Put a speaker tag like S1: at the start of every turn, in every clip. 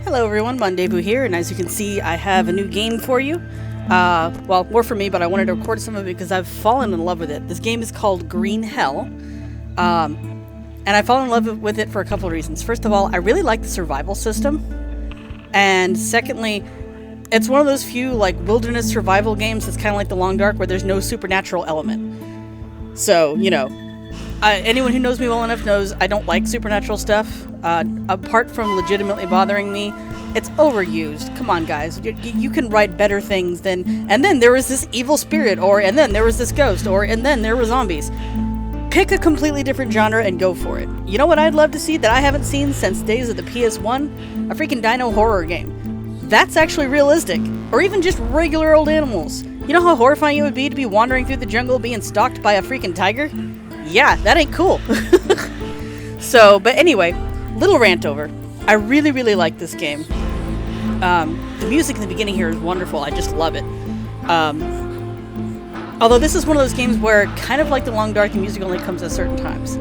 S1: Hello everyone, Mondebu here, and as you can see, I have a new game for you. Well, more for me, but I wanted to record some of it because I've fallen in love with it. This game is called Green Hell, and I've fallen in love with it for a couple of reasons. First of all, I really like the survival system, and secondly, it's one of those few like wilderness survival games that's kind of like The Long Dark, where there's no supernatural element. So, you know, anyone who knows me well enough knows I don't like supernatural stuff. Apart from legitimately bothering me, it's overused. Come on, guys. You can write better things than, and then there was this evil spirit, or, and then there was this ghost, or, and then there were zombies. Pick a completely different genre and go for it. You know what I'd love to see that I haven't seen since days of the PS1? A freaking dino horror game. That's actually realistic. Or even just regular old animals. You know how horrifying it would be to be wandering through the jungle being stalked by a freaking tiger? Yeah, that ain't cool. So, but anyway, little rant over. I really, really like this game. The music in the beginning here is wonderful. I just love it. Although this is one of those games where, kind of like The Long Dark, the music only comes at certain times.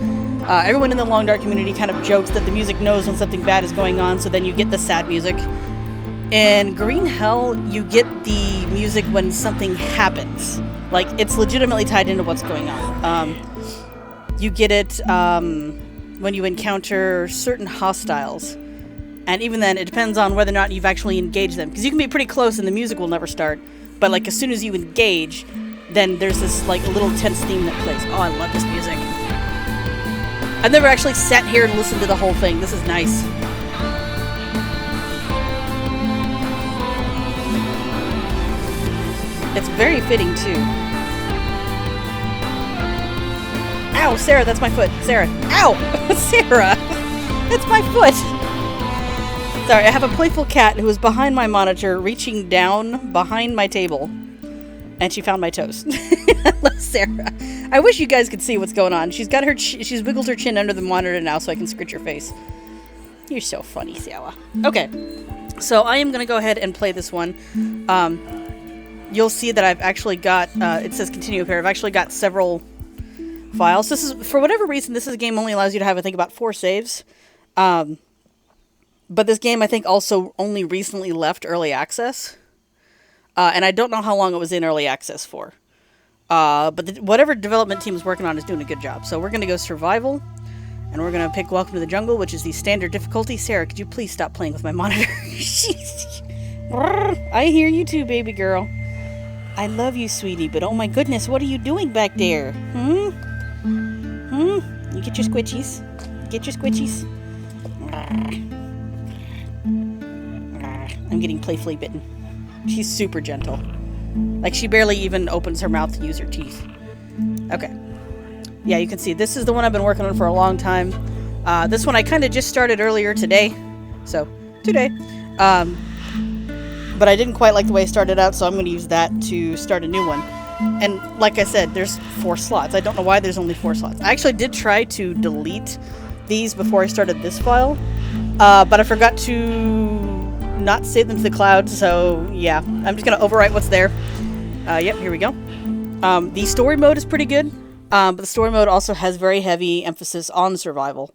S1: Everyone in the Long Dark community kind of jokes that the music knows when something bad is going on, so then you get the sad music. In Green Hell, you get the music when something happens. Like, it's legitimately tied into what's going on. You get it when you encounter certain hostiles. And even then, it depends on whether or not you've actually engaged them. Because you can be pretty close and the music will never start. But, like, as soon as you engage, then there's this, like, a little tense theme that plays. Oh, I love this music. I've never actually sat here and listened to the whole thing. This is nice. It's very fitting, too. Ow, Sarah, that's my foot. Sarah. Ow! Sarah! That's my foot! Sorry, I have a playful cat who is behind my monitor, reaching down behind my table. And she found my toes. Sarah. I wish you guys could see what's going on. She's got her, she's wiggled her chin under the monitor now so I can scratch your face. You're so funny, Sarah. Okay. So I am going to go ahead and play this one. You'll see that I've actually got, it says continue repair. I've actually got several files. This is, for whatever reason, this is a game only allows you to have, I think, about 4 saves. But this game, I think, also only recently left early access. And I don't know how long it was in early access for. But whatever development team is working on is doing a good job. So we're going to go survival. And we're going to pick Welcome to the Jungle, which is the standard difficulty. Sarah, could you please stop playing with my monitor? I hear you too, baby girl. I love you, sweetie, but oh my goodness, what are you doing back there? You get your squitchies? Get your squitchies? I'm getting playfully bitten. She's super gentle. Like, she barely even opens her mouth to use her teeth. Okay. Yeah, you can see, this is the one I've been working on for a long time. This one I kind of just started earlier today. So, today. But I didn't quite like the way it started out, so I'm going to use that to start a new one. And like I said, there's 4 slots. I don't know why there's only 4 slots. I actually did try to delete these before I started this file, but I forgot to not save them to the cloud, so yeah. I'm just going to overwrite what's there. Yep, here we go. The story mode is pretty good, but the story mode also has very heavy emphasis on survival.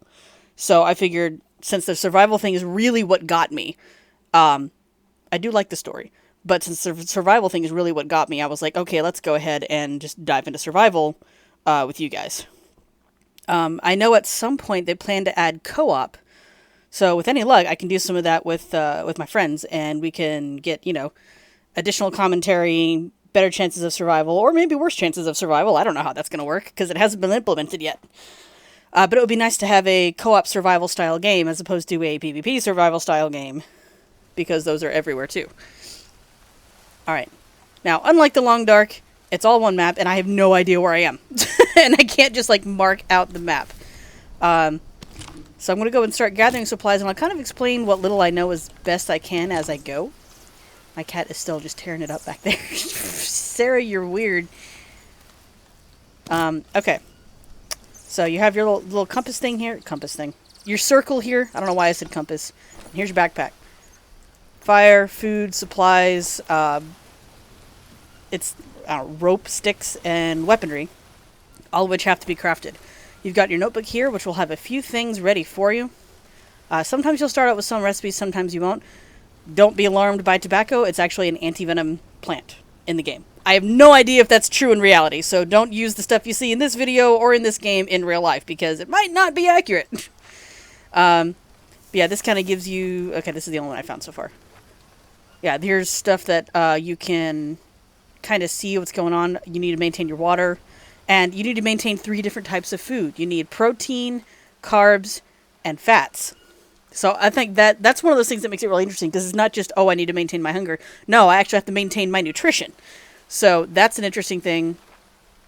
S1: So I figured, since the survival thing is really what got me, I do like the story, but since the survival thing is really what got me, I was like, okay, let's go ahead and just dive into survival with you guys. I know at some point they plan to add co-op, so with any luck, I can do some of that with my friends, and we can get, you know, additional commentary, better chances of survival, or maybe worse chances of survival. I don't know how that's going to work, because it hasn't been implemented yet. But it would be nice to have a co-op survival-style game as opposed to a PvP survival-style game, because those are everywhere too. Alright. Now, unlike The Long Dark, it's all one map, and I have no idea where I am. And I can't just, like, mark out the map. So I'm going to go and start gathering supplies, and I'll kind of explain what little I know as best I can as I go. My cat is still just tearing it up back there. Sarah, you're weird. Okay. So you have your little compass thing here. Compass thing. Your circle here. I don't know why I said compass. And here's your backpack. Fire, food, supplies, it's rope, sticks, and weaponry, all of which have to be crafted. You've got your notebook here, which will have a few things ready for you. Sometimes you'll start out with some recipes, sometimes you won't. Don't be alarmed by tobacco. It's actually an anti-venom plant in the game. I have no idea if that's true in reality, so don't use the stuff you see in this video or in this game in real life, because it might not be accurate. Yeah, this kind of gives you... Okay, this is the only one I found so far. Yeah, here's stuff that you can kind of see what's going on. You need to maintain your water, and you need to maintain 3 different types of food. You need protein, carbs, and fats. So I think that's one of those things that makes it really interesting, because it's not just, oh, I need to maintain my hunger. No, I actually have to maintain my nutrition. So that's an interesting thing.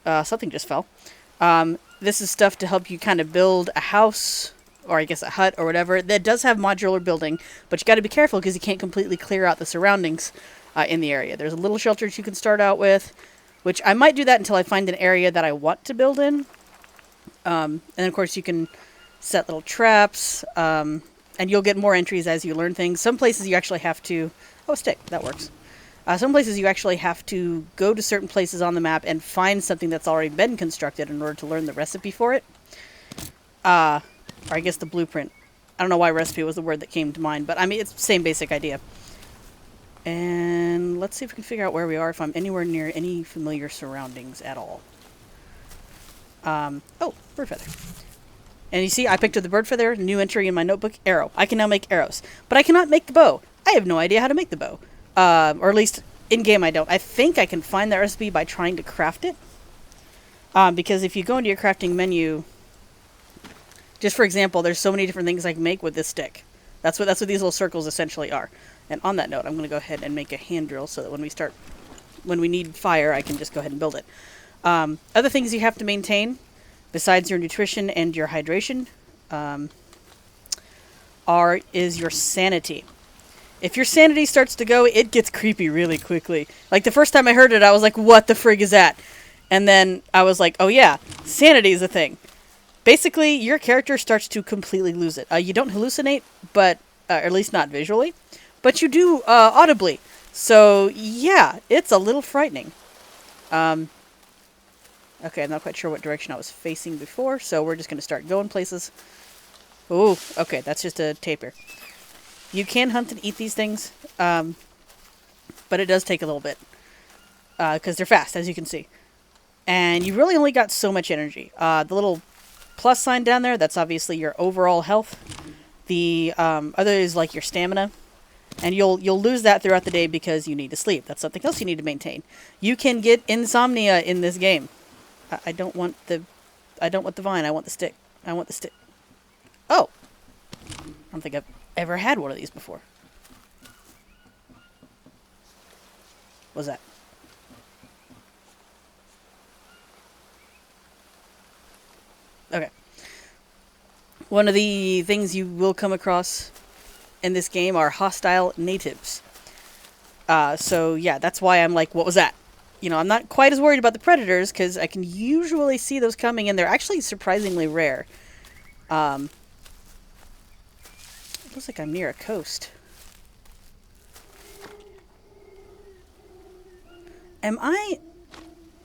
S1: Something just fell. This is stuff to help you kind of build a house, or I guess a hut or whatever. That does have modular building, but you got to be careful because you can't completely clear out the surroundings in the area. There's a little shelters you can start out with, which I might do that until I find an area that I want to build in. And then, of course, you can set little traps, and you'll get more entries as you learn things. Some places you actually have to... Oh, a stick. That works. Some places you actually have to go to certain places on the map and find something that's already been constructed in order to learn the recipe for it. Or I guess the blueprint. I don't know why recipe was the word that came to mind, but I mean, it's the same basic idea. And let's see if we can figure out where we are, if I'm anywhere near any familiar surroundings at all. Oh, bird feather. And you see, I picked up the bird feather, new entry in my notebook, arrow. I can now make arrows. But I cannot make the bow. I have no idea how to make the bow. Or at least in-game I don't. I think I can find that recipe by trying to craft it. Because if you go into your crafting menu, just for example, there's so many different things I can make with this stick. That's what these little circles essentially are. And on that note, I'm going to go ahead and make a hand drill so that when we need fire, I can just go ahead and build it. Other things you have to maintain, besides your nutrition and your hydration, is your sanity. If your sanity starts to go, it gets creepy really quickly. Like, the first time I heard it, I was like, what the frig is that? And then I was like, oh yeah, sanity is a thing. Basically, your character starts to completely lose it. You don't hallucinate, but or at least not visually, but you do audibly. So, yeah, it's a little frightening. Okay, I'm not quite sure what direction I was facing before, so we're just going to start going places. Ooh, okay, that's just a tapir. You can hunt and eat these things, but it does take a little bit, because they're fast, as you can see. And you really only got so much energy. The little plus sign down there, that's obviously your overall health. The other is like your stamina. And you'll lose that throughout the day because you need to sleep. That's something else you need to maintain. You can get insomnia in this game. I don't want the vine. I want the stick. I want the stick. Oh! I don't think I've ever had one of these before. What's that? Okay. One of the things you will come across in this game are hostile natives. So yeah, that's why I'm like, what was that? You know, I'm not quite as worried about the predators because I can usually see those coming, and they're actually surprisingly rare. It looks like I'm near a coast. Am I...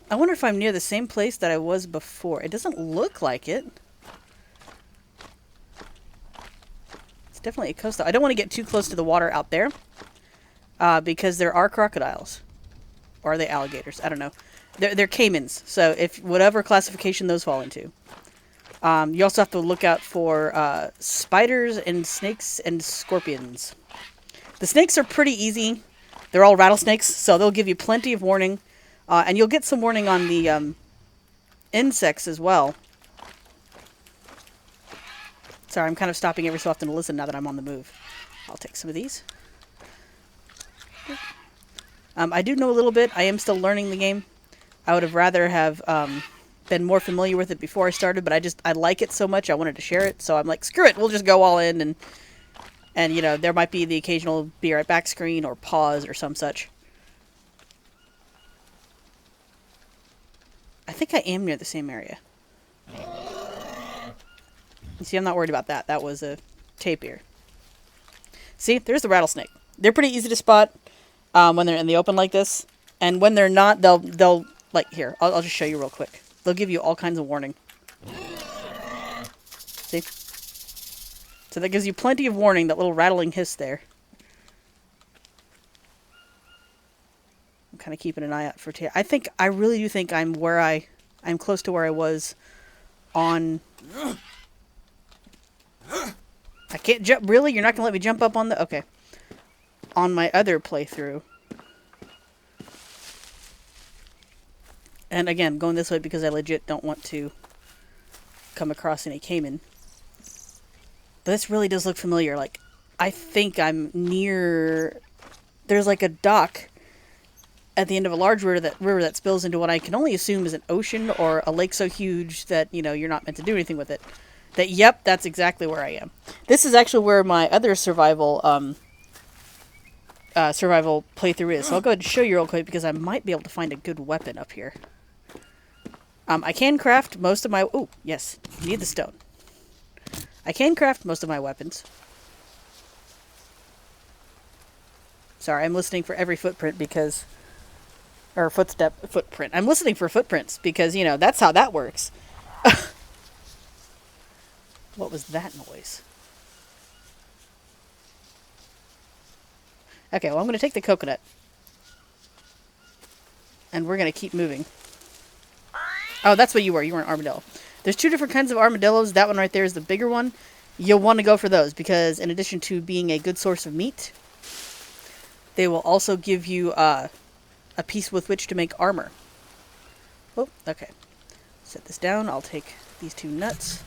S1: I wonder if I'm near the same place that I was before. It doesn't look like it. It's definitely a coast, though. I don't want to get too close to the water out there. Because there are crocodiles. Or are they alligators? I don't know. They're caimans. So if whatever classification those fall into. You also have to look out for spiders and snakes and scorpions. The snakes are pretty easy. They're all rattlesnakes, so they'll give you plenty of warning. And you'll get some warning on the insects as well. Sorry, I'm kind of stopping every so often to listen now that I'm on the move. I'll take some of these. I do know a little bit. I am still learning the game. I would have rather have been more familiar with it before I started, but I like it so much I wanted to share it. So I'm like, screw it, we'll just go all in, and you know, there might be the occasional be right back screen or pause or some such. I think I am near the same area. You see, I'm not worried about that. That was a tapir. See, there's the rattlesnake. They're pretty easy to spot when they're in the open like this. And when they're not, they'll like, here, I'll just show you real quick. They'll give you all kinds of warning. See? So that gives you plenty of warning, that little rattling hiss there. I'm kind of keeping an eye out for I really do think I'm close to where I was on... I can't jump, really? You're not going to let me jump up on the... Okay. On my other playthrough. And again, going this way because I legit don't want to come across any caiman. But this really does look familiar. Like, I think I'm near... There's like a dock at the end of a large river that spills into what I can only assume is an ocean or a lake so huge that, you know, you're not meant to do anything with it. Yep, that's exactly where I am. This is actually where my other survival playthrough is. So I'll go ahead and show you real quick because I might be able to find a good weapon up here. I can craft most of my... Oh, yes. Need the stone. I can craft most of my weapons. Sorry, I'm listening for every footprint because... Or footprint. I'm listening for footprints because, you know, that's how that works. What was that noise? Okay, well, I'm going to take the coconut. And we're going to keep moving. Oh, that's what you were. You were an armadillo. There's two different kinds of armadillos. That one right there is the bigger one. You'll want to go for those because in addition to being a good source of meat, they will also give you a piece with which to make armor. Oh, okay. Set this down. I'll take these two nuts.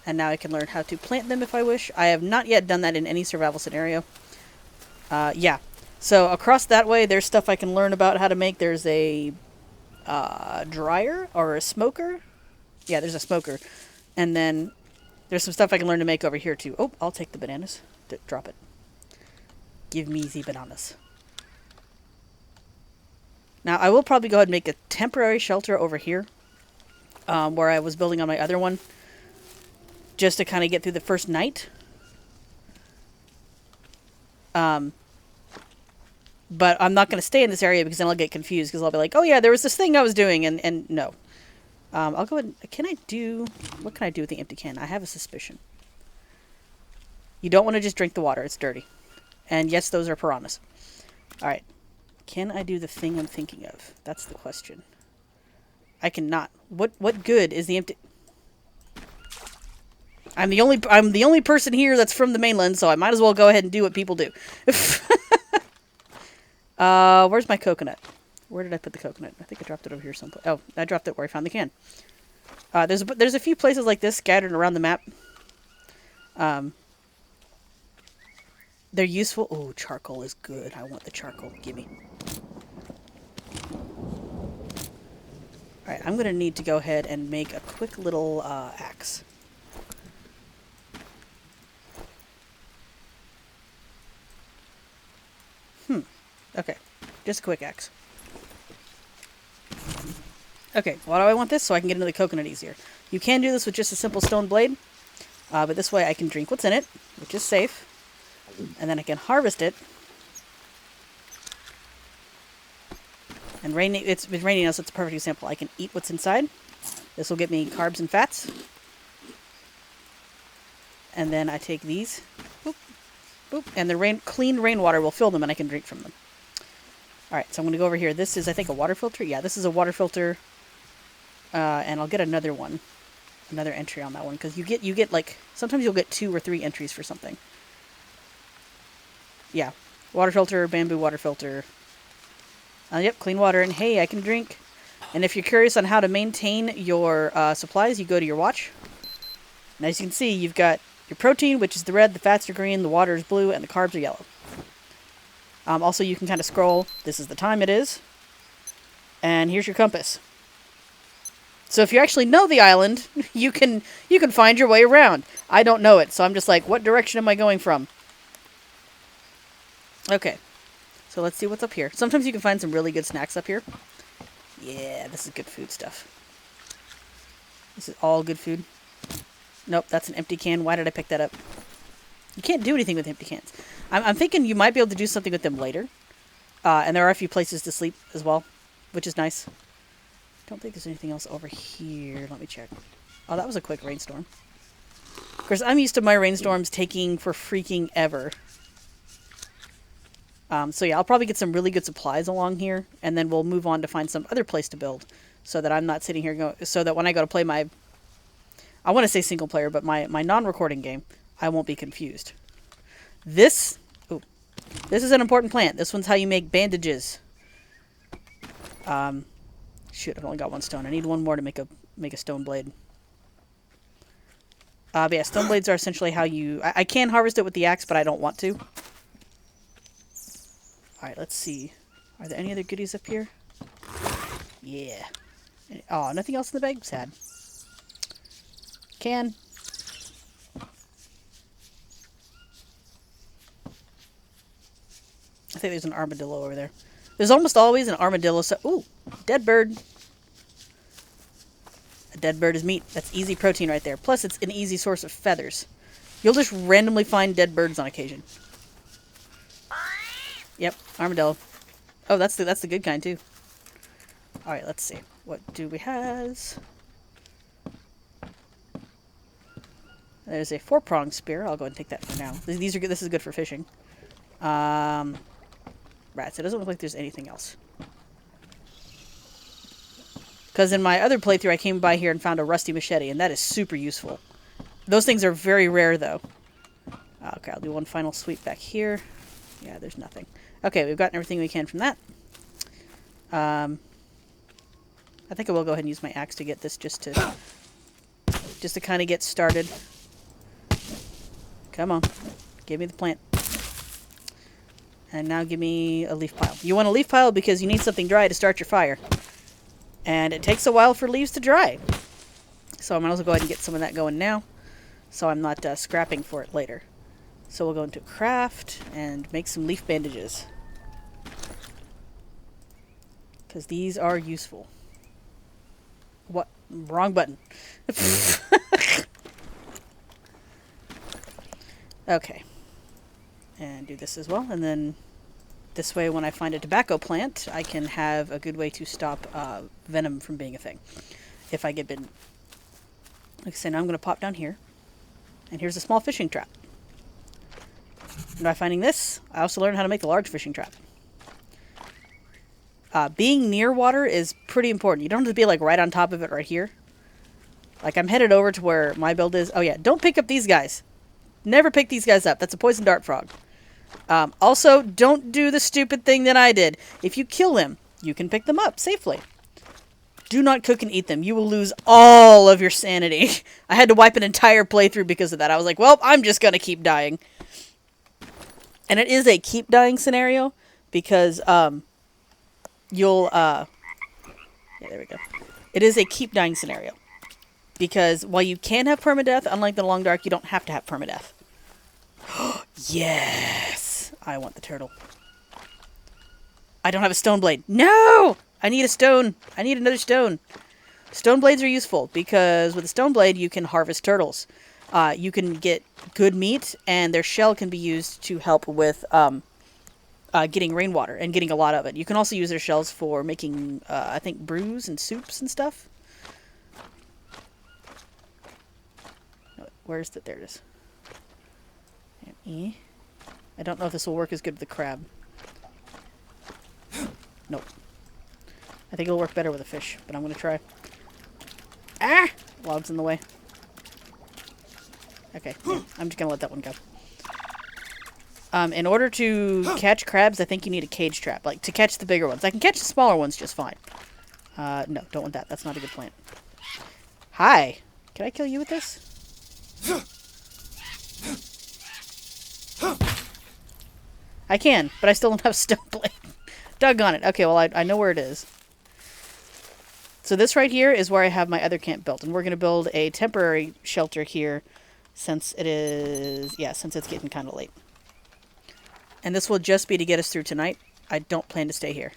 S1: And now I can learn how to plant them if I wish. I have not yet done that in any survival scenario. Yeah. So across that way, there's stuff I can learn about how to make. There's a dryer or a smoker. Yeah, there's a smoker. And then there's some stuff I can learn to make over here too. Oh, I'll take the bananas. Drop it. Give me the bananas. Now, I will probably go ahead and make a temporary shelter over here. Where I was building on my other one. Just to kind of get through the first night. But I'm not going to stay in this area because then I'll get confused. Because I'll be like, oh yeah, there was this thing I was doing. And no. I'll go ahead and... What can I do with the empty can? I have a suspicion. You don't want to just drink the water. It's dirty. And yes, those are piranhas. Alright. Can I do the thing I'm thinking of? That's the question. I cannot. What good is the empty... I'm the only person here that's from the mainland, so I might as well go ahead and do what people do. Where's my coconut? Where did I put the coconut? I think I dropped it over here someplace. Oh, I dropped it where I found the can. There's a few places like this scattered around the map. They're useful. Oh, charcoal is good. I want the charcoal. Gimme. Alright, I'm going to need to go ahead and make a quick little axe. Okay, just a quick axe. Okay, why do I want this? So I can get into the coconut easier. You can do this with just a simple stone blade, but this way I can drink what's in it, which is safe, and then I can harvest it. And it's been raining now, so it's a perfect example. I can eat what's inside. This will get me carbs and fats. And then I take these, boop, boop, and the clean rainwater will fill them, and I can drink from them. Alright, so I'm going to go over here. This is, I think, a water filter. Yeah, this is a water filter. And I'll get another one. Another entry on that one. Because you get, like, sometimes you'll get 2 or 3 entries for something. Yeah. Water filter, bamboo water filter. Yep, clean water. And hey, I can drink. And if you're curious on how to maintain your supplies, you go to your watch. And as you can see, you've got your protein, which is the red, the fats are green, the water is blue, and the carbs are yellow. Also, you can kind of scroll. This is the time it is. And here's your compass. So if you actually know the island, you can find your way around. I don't know it, so I'm just like, what direction am I going from? Okay. So let's see what's up here. Sometimes you can find some really good snacks up here. Yeah, this is good food stuff. This is all good food. Nope, that's an empty can. Why did I pick that up? You can't do anything with empty cans. I'm thinking you might be able to do something with them later. And there are a few places to sleep as well, which is nice. Don't think there's anything else over here. Let me check. Oh, that was a quick rainstorm. course, I'm used to my rainstorms taking for freaking ever. So yeah, I'll probably get some really good supplies along here, and then we'll move on to find some other place to build, so that I'm not sitting here so that when I go to play my, I want to say single player, but my non-recording game, I won't be confused. This is an important plant. This one's how you make bandages. Shoot, I've only got one stone. I need one more to make a stone blade. But yeah, stone blades are essentially how you... I can harvest it with the axe, but I don't want to. Alright, let's see. Are there any other goodies up here? Yeah. Oh, nothing else in the bag? Sad. Can. I think there's an armadillo over there. There's almost always an armadillo. So, ooh, dead bird. A dead bird is meat. That's easy protein right there. Plus, it's an easy source of feathers. You'll just randomly find dead birds on occasion. Yep, armadillo. Oh, that's the good kind too. All right, let's see. What do we have? There's a 4-pronged spear. I'll go ahead and take that for now. These are good. This is good for fishing. Rats. It doesn't look like there's anything else. Because in my other playthrough, I came by here and found a rusty machete, and that is super useful. Those things are very rare, though. Okay, I'll do one final sweep back here. Yeah, there's nothing. Okay, we've gotten everything we can from that. I think I will go ahead and use my axe to get this just to kind of get started. Come on. Give me the plant. And now give me a leaf pile. You want a leaf pile because you need something dry to start your fire. And it takes a while for leaves to dry. So I might as well go ahead and get some of that going now, so I'm not scrapping for it later. So we'll go into craft and make some leaf bandages. Because these are useful. What? Wrong button. Okay. And do this as well. And then this way, when I find a tobacco plant, I can have a good way to stop venom from being a thing. If I get bitten. Like I said, now I'm going to pop down here. And here's a small fishing trap. And by finding this, I also learned how to make a large fishing trap. Being near water is pretty important. You don't have to be like right on top of it right here. Like I'm headed over to where my build is. Oh yeah, don't pick up these guys. Never pick these guys up. That's a poison dart frog. Also, don't do the stupid thing that I did. If you kill them, you can pick them up safely. Do not cook and eat them. You will lose all of your sanity. I had to wipe an entire playthrough because of that. I was like, well, I'm just going to keep dying. And it is a keep dying scenario because you'll... yeah, there we go. It is a keep dying scenario. Because while you can have permadeath, unlike the Long Dark, you don't have to have permadeath. Yes! I want the turtle. I don't have a stone blade. No! I need a stone. I need another stone. Stone blades are useful because with a stone blade, you can harvest turtles. You can get good meat, and their shell can be used to help with getting rainwater and getting a lot of it. You can also use their shells for making, I think, brews and soups and stuff. Where's the... There it is. And E. I don't know if this will work as good with the crab. Nope. I think it'll work better with a fish, but I'm going to try. Ah! Log's in the way. Okay, yeah, I'm just going to let that one go. In order to catch crabs, I think you need a cage trap. Like, to catch the bigger ones. I can catch the smaller ones just fine. No, don't want that. That's not a good plant. Hi! Can I kill you with this? I can, but I still don't have stone blade. Doggone it. Okay, well, I know where it is. So this right here is where I have my other camp built. And we're going to build a temporary shelter here since it is... Yeah, since it's getting kind of late. And this will just be to get us through tonight. I don't plan to stay here.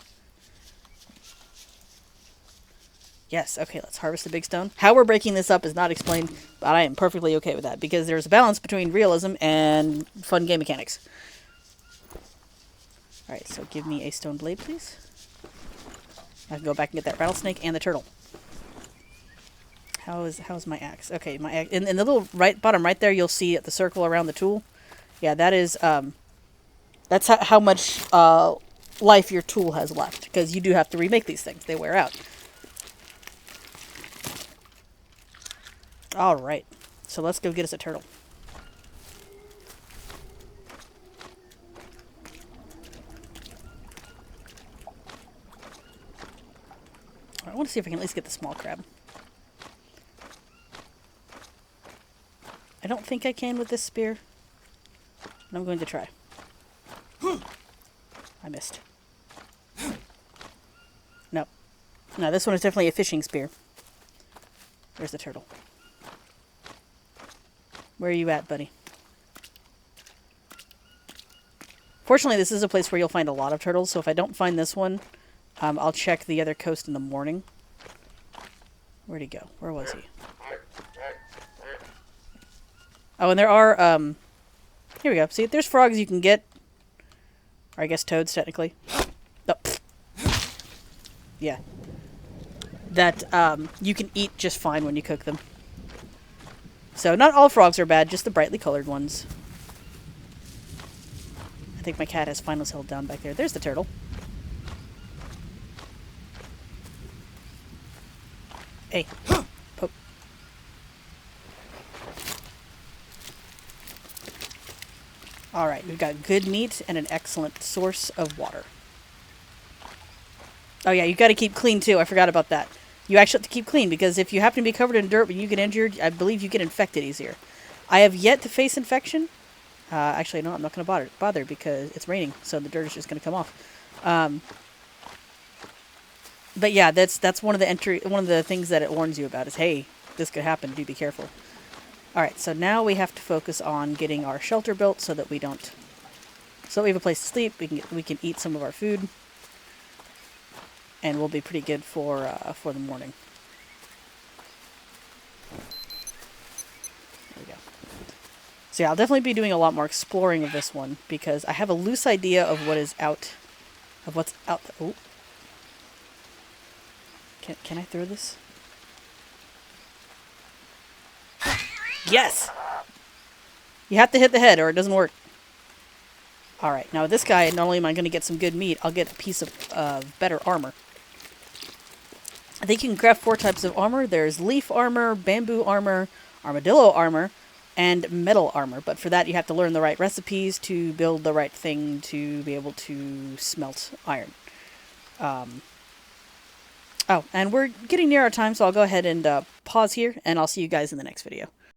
S1: Yes, okay, let's harvest the big stone. How we're breaking this up is not explained, but I am perfectly okay with that, because there's a balance between realism and fun game mechanics. Alright, so give me a stone blade, please. I can go back and get that rattlesnake and the turtle. How's my axe? Okay, my axe in the little right bottom right there, you'll see the circle around the tool. Yeah, that is that's how much life your tool has left, because you do have to remake these things. They wear out. All right, so let's go get us a turtle. I want to see if I can at least get the small crab. I don't think I can with this spear, but I'm going to try. I missed. Nope. No, this one is definitely a fishing spear. Where's the turtle? Where are you at, buddy? Fortunately, this is a place where you'll find a lot of turtles, so if I don't find this one, I'll check the other coast in the morning. Where'd he go? Where was he? Oh, and there are, here we go. See, there's frogs you can get. Or I guess toads, technically. Oh. Yeah. That, you can eat just fine when you cook them. So, not all frogs are bad, just the brightly colored ones. I think my cat has finally settled down back there. There's the turtle. Hey. Poke. Alright, we've got good meat and an excellent source of water. Oh yeah, you gotta keep clean too. I forgot about that. You actually have to keep clean, because if you happen to be covered in dirt when you get injured, I believe you get infected easier. I have yet to face infection. Actually, no, I'm not going to bother because it's raining, so the dirt is just going to come off. But yeah, that's one of the things that it warns you about is, hey, this could happen. Do be careful. All right, so now we have to focus on getting our shelter built so that we have a place to sleep. We can eat some of our food, and we'll be pretty good for the morning. There we go. So yeah, I'll definitely be doing a lot more exploring of this one, because I have a loose idea of what's out. Oh. Can I throw this? Yes! You have to hit the head or it doesn't work. Alright, now this guy, not only am I going to get some good meat, I'll get a piece of better armor. I think you can craft 4 types of armor. There's leaf armor, bamboo armor, armadillo armor, and metal armor. But for that, you have to learn the right recipes to build the right thing to be able to smelt iron. Oh, and we're getting near our time, so I'll go ahead and pause here, and I'll see you guys in the next video.